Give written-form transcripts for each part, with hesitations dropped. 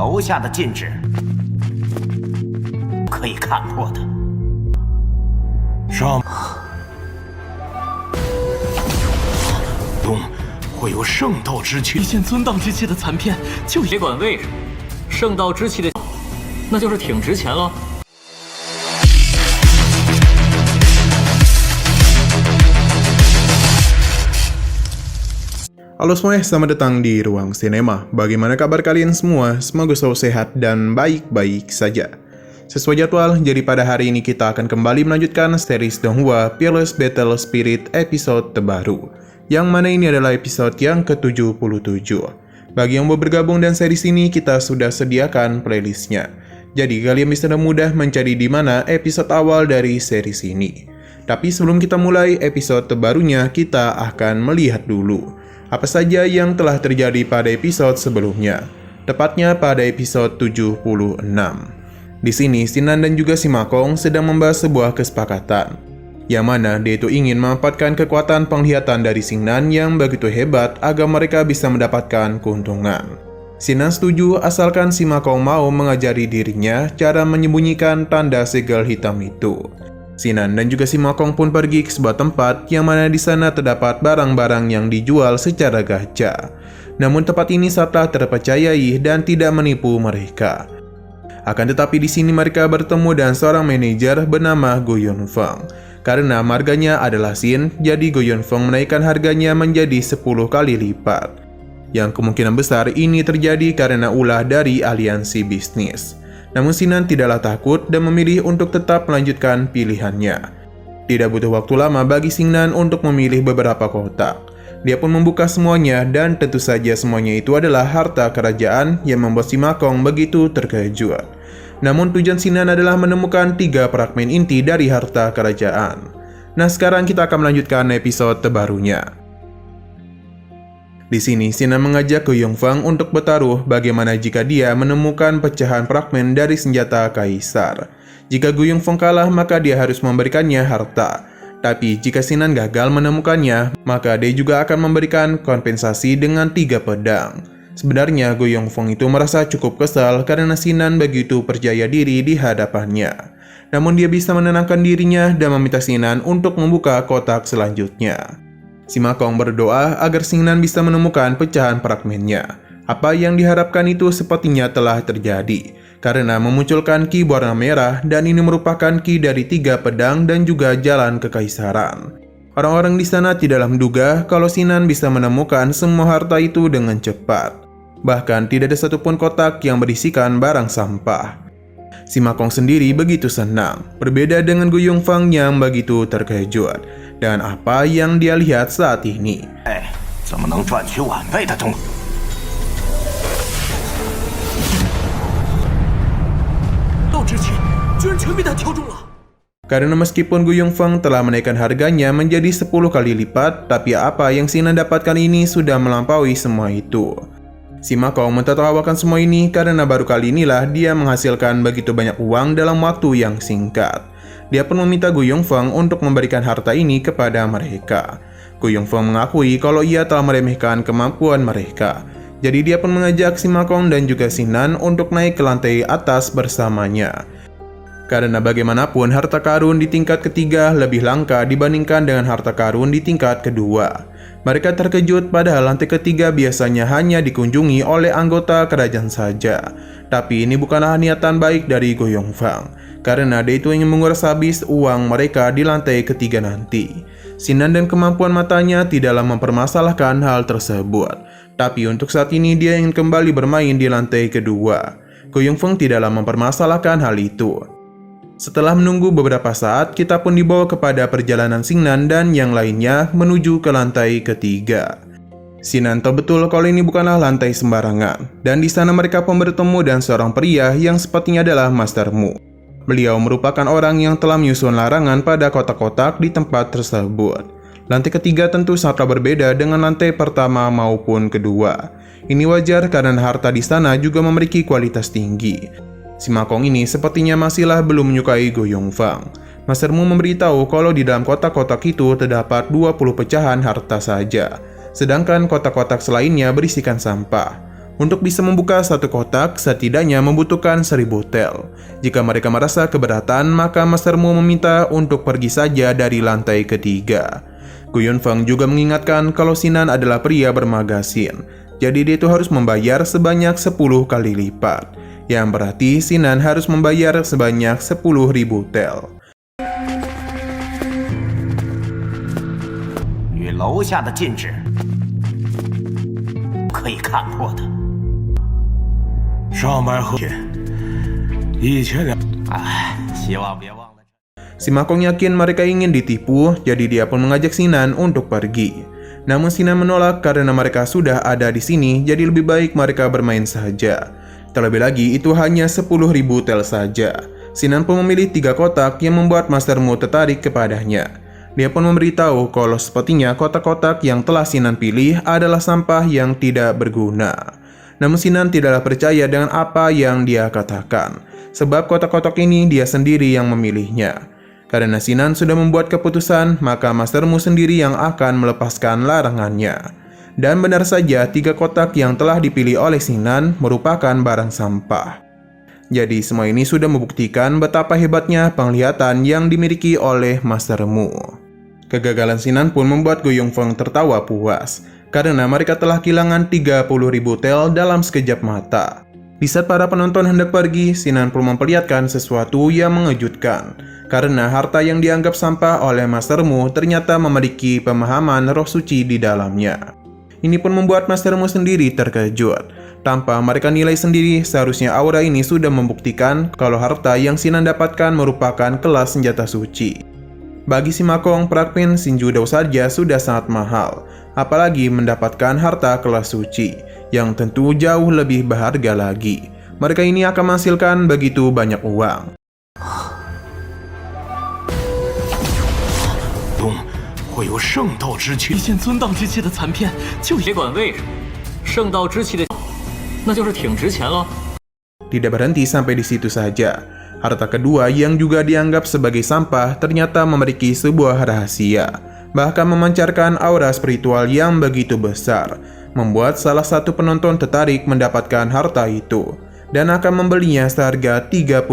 楼下的禁止可以看破的。上中会有圣道之气，体现尊道之气的残片，就别管为什么，圣道之气的，那就是挺值钱了。Halo semuanya, selamat datang di Ruang Sinema. Bagaimana kabar kalian semua? Semoga selalu sehat dan baik-baik saja. Sesuai jadwal, jadi pada hari ini kita akan kembali melanjutkan series Donghua Fearless Battle Spirit episode terbaru, yang mana ini adalah episode yang ke-77. Bagi yang mau bergabung dan series ini, kita sudah sediakan playlistnya. Jadi kalian bisa mudah mencari di mana episode awal dari series ini. Tapi sebelum kita mulai episode terbarunya, kita akan melihat dulu apa saja yang telah terjadi pada episode sebelumnya, tepatnya pada episode 76. Di sini, Sinan dan juga si Makong sedang membahas sebuah kesepakatan, yang mana dia itu ingin memanfaatkan kekuatan penglihatan dari Sinan yang begitu hebat agar mereka bisa mendapatkan keuntungan. Sinan setuju asalkan si Makong mau mengajari dirinya cara menyembunyikan tanda segel hitam itu. Sinan dan juga si Makong pun pergi ke sebuah tempat yang mana di sana terdapat barang-barang yang dijual secara gacha. Namun tempat ini sangatlah terpercayai dan tidak menipu mereka. Akan tetapi di sini mereka bertemu dengan seorang manajer bernama Go Yunfeng. Karena marganya adalah Sin, jadi Go Yunfeng menaikkan harganya menjadi 10 kali lipat. Yang kemungkinan besar ini terjadi karena ulah dari aliansi bisnis. Namun Sinan tidaklah takut dan memilih untuk tetap melanjutkan pilihannya. Tidak butuh waktu lama bagi Sinan untuk memilih beberapa kotak. Dia pun membuka semuanya dan tentu saja semuanya itu adalah harta kerajaan yang membuat si Makong begitu terkejut. Namun tujuan Sinan adalah menemukan 3 fragmen inti dari harta kerajaan. Nah sekarang kita akan melanjutkan episode terbarunya. Di sini, Sinan mengajak Go Yunfeng untuk bertaruh bagaimana jika dia menemukan pecahan fragmen dari senjata kaisar. Jika Go Yunfeng kalah, maka dia harus memberikannya harta. Tapi jika Sinan gagal menemukannya, maka dia juga akan memberikan kompensasi dengan 3 pedang. Sebenarnya Go Yunfeng itu merasa cukup kesal karena Sinan begitu percaya diri di hadapannya. Namun dia bisa menenangkan dirinya dan meminta Sinan untuk membuka kotak selanjutnya. Si Makong berdoa agar Sinan bisa menemukan pecahan fragmennya. Apa yang diharapkan itu sepertinya telah terjadi, karena memunculkan ki berwarna merah dan ini merupakan ki dari 3 pedang dan juga jalan kekaisaran. Orang-orang di sana tidaklah menduga kalau Sinan bisa menemukan semua harta itu dengan cepat. Bahkan tidak ada satupun kotak yang berisikan barang sampah. Si Makong sendiri begitu senang, berbeda dengan Go Yunfeng yang begitu terkejut dengan apa yang dia lihat saat ini. 怎么能赚取晚辈的东西？ 道之气居然全被他挑中了。 Karena meskipun Go Yunfeng telah menaikkan harganya menjadi 10 kali lipat, tapi apa yang Sinan dapatkan ini sudah melampaui semua itu. Si Makong mentertawakan semua ini karena baru kali inilah dia menghasilkan begitu banyak uang dalam waktu yang singkat. Dia pun meminta Go Yunfeng untuk memberikan harta ini kepada mereka. Go Yunfeng mengakui kalau ia telah meremehkan kemampuan mereka. Jadi dia pun mengajak si Makong dan juga Sinan untuk naik ke lantai atas bersamanya. Karena bagaimanapun harta karun di tingkat ketiga lebih langka dibandingkan dengan harta karun di tingkat kedua. Mereka terkejut padahal lantai ketiga biasanya hanya dikunjungi oleh anggota kerajaan saja. Tapi ini bukanlah niatan baik dari Go Yunfeng, karena dia itu ingin menguras habis uang mereka di lantai ketiga nanti. Sinan dan kemampuan matanya tidaklah mempermasalahkan hal tersebut. Tapi untuk saat ini dia ingin kembali bermain di lantai kedua. Go Yunfeng tidaklah mempermasalahkan hal itu. Setelah menunggu beberapa saat, kita pun dibawa kepada perjalanan Sinan dan yang lainnya menuju ke lantai ketiga. Sinan tahu betul kalau ini bukanlah lantai sembarangan, dan di sana mereka pun bertemu dengan seorang pria yang sepertinya adalah Master Mu. Beliau merupakan orang yang telah menyusun larangan pada kotak-kotak di tempat tersebut. Lantai ketiga tentu sangatlah berbeda dengan lantai pertama maupun kedua. Ini wajar karena harta di sana juga memiliki kualitas tinggi. Si Makong ini sepertinya masihlah belum menyukai Go Yunfeng. Master Mu memberitahu kalau di dalam kotak-kotak itu terdapat 20 pecahan harta saja, sedangkan kotak-kotak selainnya berisikan sampah. Untuk bisa membuka satu kotak, setidaknya membutuhkan 1000 tel. Jika mereka merasa keberatan, maka Master Mu meminta untuk pergi saja dari lantai ketiga. Gu Yunfeng juga mengingatkan kalau Sinan adalah pria bermagasin, jadi dia itu harus membayar sebanyak 10 kali lipat. Yang berarti Sinan harus membayar sebanyak 10.000 tel. 与楼下的禁止可以看破的。 上班和1000两。希望别忘了。 Si Ma Kong yakin mereka ingin ditipu, jadi dia pun mengajak Sinan untuk pergi. Namun Sinan menolak karena mereka sudah ada di sini, jadi lebih baik mereka bermain saja. Terlebih lagi, itu hanya 10.000 tel saja. Sinan pun memilih 3 kotak yang membuat Master Mu tertarik kepadanya. Dia pun memberitahu kalau sepertinya kotak-kotak yang telah Sinan pilih adalah sampah yang tidak berguna. Namun Sinan tidaklah percaya dengan apa yang dia katakan, sebab kotak-kotak ini dia sendiri yang memilihnya. Karena Sinan sudah membuat keputusan, maka Master Mu sendiri yang akan melepaskan larangannya. Dan benar saja 3 kotak yang telah dipilih oleh Sinan merupakan barang sampah. Jadi semua ini sudah membuktikan betapa hebatnya penglihatan yang dimiliki oleh Master Mu. Kegagalan Sinan pun membuat Gu Yunfeng tertawa puas, karena mereka telah kehilangan 30.000 tel dalam sekejap mata. Di saat para penonton hendak pergi, Sinan pun memperlihatkan sesuatu yang mengejutkan, karena harta yang dianggap sampah oleh Master Mu ternyata memiliki pemahaman roh suci di dalamnya. Ini pun membuat Master Mu sendiri terkejut. Tanpa mereka nilai sendiri, seharusnya aura ini sudah membuktikan kalau harta yang Sinan dapatkan merupakan kelas senjata suci. Bagi si Ma Kong, Prakpin Shinju Dao saja sudah sangat mahal, apalagi mendapatkan harta kelas suci, yang tentu jauh lebih berharga lagi. Mereka ini akan menghasilkan begitu banyak uang. 会有圣道之气。体现尊道之气的残片，就别管为什么，圣道之气的，那就是挺值钱了。 Tidak berhenti sampai di situ saja. Harta kedua yang juga dianggap sebagai sampah ternyata memiliki sebuah rahasia, bahkan memancarkan aura spiritual yang begitu besar, membuat salah satu penonton tertarik mendapatkan harta itu, dan akan membelinya seharga 30.000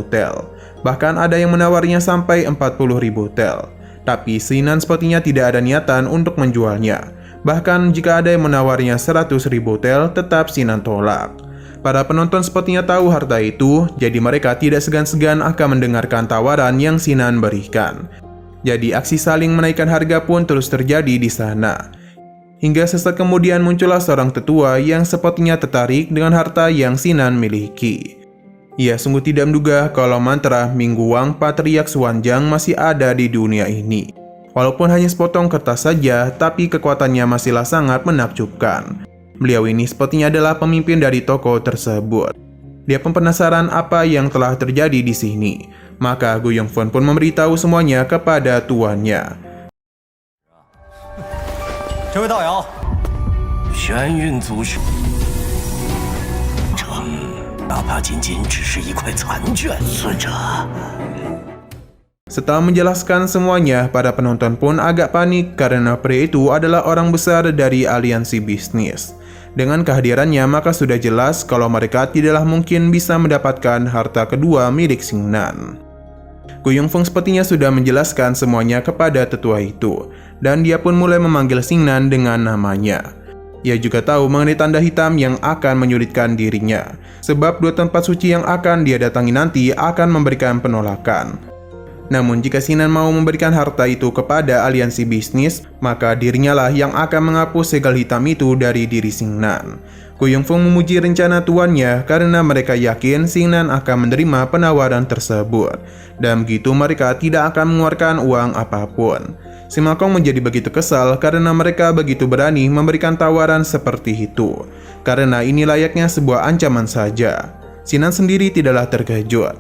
tel. Bahkan ada yang menawarnya sampai 40.000 tel. Tapi Sinan sepertinya tidak ada niatan untuk menjualnya. Bahkan jika ada yang menawarnya 100.000 tel, tetap Sinan tolak. Para penonton sepertinya tahu harta itu, jadi mereka tidak segan-segan akan mendengarkan tawaran yang Sinan berikan. Jadi aksi saling menaikkan harga pun terus terjadi di sana. Hingga sesaat kemudian muncullah seorang tetua yang sepertinya tertarik dengan harta yang Sinan miliki. Ia sungguh tidak menduga kalau mantra Minggu Wang Patriark Xuanzang masih ada di dunia ini. Walaupun hanya sepotong kertas saja, tapi kekuatannya masihlah sangat menakjubkan. Beliau ini sepertinya adalah pemimpin dari toko tersebut. Dia pun penasaran apa yang telah terjadi di sini. Maka Gu Yunfeng pun memberitahu semuanya kepada tuannya. 这位道友，玄运祖师，哪怕仅仅只是一块残卷，尊者。 Setelah menjelaskan semuanya, para penonton pun agak panik karena pria itu adalah orang besar dari aliansi bisnis. Dengan kehadirannya, maka sudah jelas kalau mereka tidaklah mungkin bisa mendapatkan harta kedua milik Xingnan. Gu Yunfeng sepertinya sudah menjelaskan semuanya kepada tetua itu, dan dia pun mulai memanggil Xingnan dengan namanya. Ia juga tahu mengenai tanda hitam yang akan menyulitkan dirinya, sebab 2 tempat suci yang akan dia datangi nanti akan memberikan penolakan. Namun jika Sinan mau memberikan harta itu kepada aliansi bisnis, maka dirinya lah yang akan menghapus segel hitam itu dari diri Xingnan. Gu Yunfeng memuji rencana tuannya karena mereka yakin Xingnan akan menerima penawaran tersebut, dan begitu mereka tidak akan mengeluarkan uang apapun. Si Ma Kong menjadi begitu kesal karena mereka begitu berani memberikan tawaran seperti itu, karena ini layaknya sebuah ancaman saja. Sinan sendiri tidaklah terkejut.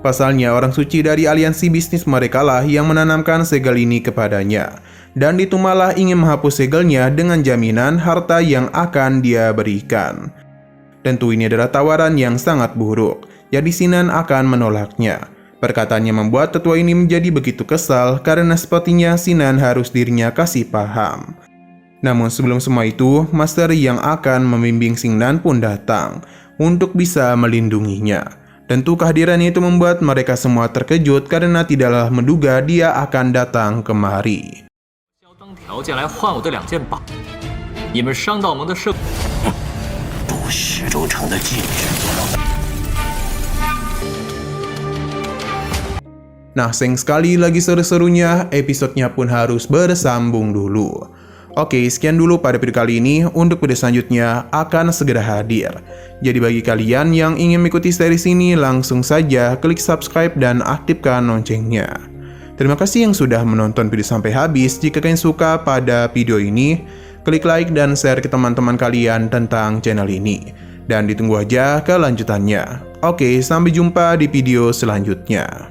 Pasalnya orang suci dari aliansi bisnis mereka lah yang menanamkan segel ini kepadanya, dan itu malah ingin menghapus segelnya dengan jaminan harta yang akan dia berikan. Tentu ini adalah tawaran yang sangat buruk, jadi Sinan akan menolaknya. Perkataannya membuat tetua ini menjadi begitu kesal karena sepertinya Sinan harus dirinya kasih paham. Namun sebelum semua itu, Master yang akan membimbing Xingnan pun datang untuk bisa melindunginya. Tentu kehadirannya itu membuat mereka semua terkejut karena tidaklah menduga dia akan datang kemari. 条件来换我的2件宝，你们商道盟的圣渡徐州城的禁止不能。 Nah, sayang sekali lagi seru-serunya, episodenya pun harus bersambung dulu. Oke, sekian dulu pada video kali ini. Untuk video selanjutnya akan segera hadir. Jadi bagi kalian yang ingin mengikuti series ini, langsung saja klik subscribe dan aktifkan loncengnya. Terima kasih yang sudah menonton video sampai habis. Jika kalian suka pada video ini, klik like dan share ke teman-teman kalian tentang channel ini. Dan ditunggu aja kelanjutannya. Oke, sampai jumpa di video selanjutnya.